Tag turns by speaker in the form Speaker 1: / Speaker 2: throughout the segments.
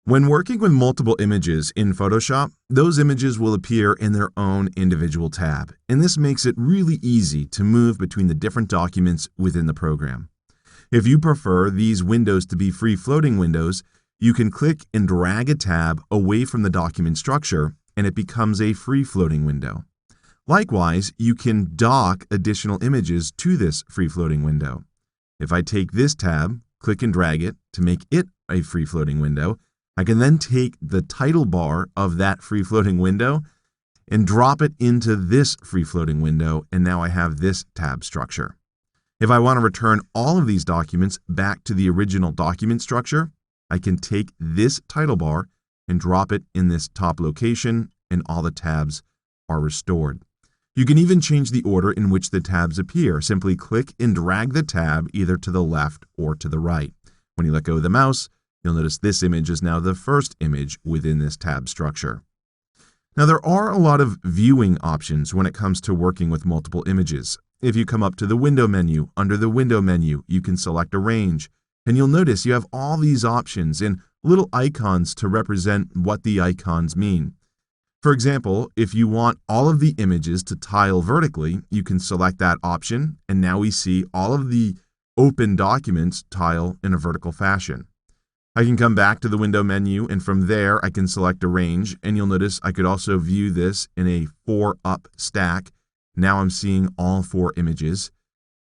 Speaker 1: When working with multiple images in Photoshop, those images will appear in their own individual tab, and this makes it really easy to move between the different documents within the program. If you prefer these windows to be free-floating windows, you can click and drag a tab away from the document structure, and it becomes a free-floating window. Likewise, you can dock additional images to this free-floating window. If I take this tab, click and drag it to make it a free-floating window, I can then take the title bar of that free-floating window and drop it into this free-floating window, and now I have this tab structure. If I want to return all of these documents back to the original document structure, I can take this title bar and drop it in this top location, and all the tabs are restored. You can even change the order in which the tabs appear. Simply click and drag the tab either to the left or to the right. When you let go of the mouse, you'll notice this image is now the first image within this tab structure. Now, there are a lot of viewing options when it comes to working with multiple images. If you come up to the Window menu, under the Window menu, you can select Arrange, and you'll notice you have all these options and little icons to represent what the icons mean. For example, if you want all of the images to tile vertically, you can select that option, and now we see all of the open documents tile in a vertical fashion. I can come back to the Window menu, and from there I can select Arrange, and you'll notice I could also view this in a 4-up stack. Now I'm seeing all 4 images.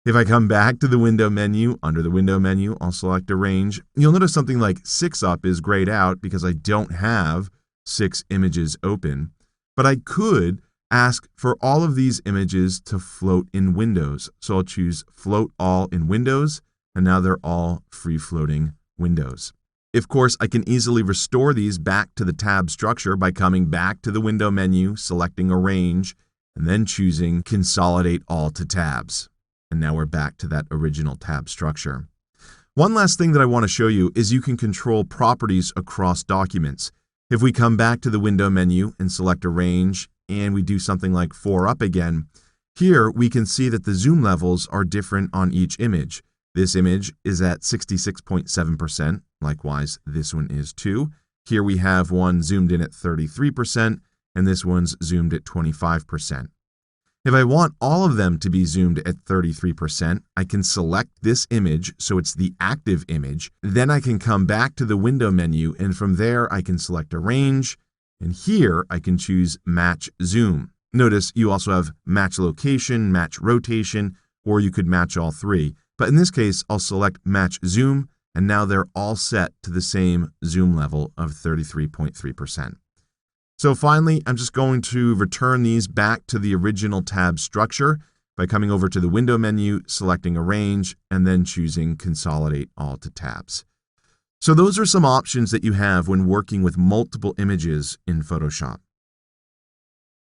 Speaker 1: If I come back to the Window menu, under the Window menu, I'll select Arrange. You'll notice something like 6-up is grayed out because I don't have 6 images open, but I could ask for all of these images to float in windows. So I'll choose Float All in Windows, and now they're all free-floating windows. Of course, I can easily restore these back to the tab structure by coming back to the Window menu, selecting Arrange, and then choosing Consolidate All to Tabs. And now we're back to that original tab structure. One last thing that I want to show you is you can control properties across documents. If we come back to the Window menu and select Arrange, and we do something like 4-up again, here we can see that the zoom levels are different on each image. This image is at 66.7%. Likewise, this one is too. Here we have one zoomed in at 33%, and this one's zoomed at 25%. If I want all of them to be zoomed at 33%, I can select this image so it's the active image. Then I can come back to the Window menu, and from there I can select Arrange, and here I can choose Match Zoom. Notice you also have Match Location, Match Rotation, or you could match all 3. But in this case, I'll select Match Zoom, and now they're all set to the same zoom level of 33.3%. So finally, I'm just going to return these back to the original tab structure by coming over to the Window menu, selecting Arrange, and then choosing Consolidate All to Tabs. So those are some options that you have when working with multiple images in Photoshop.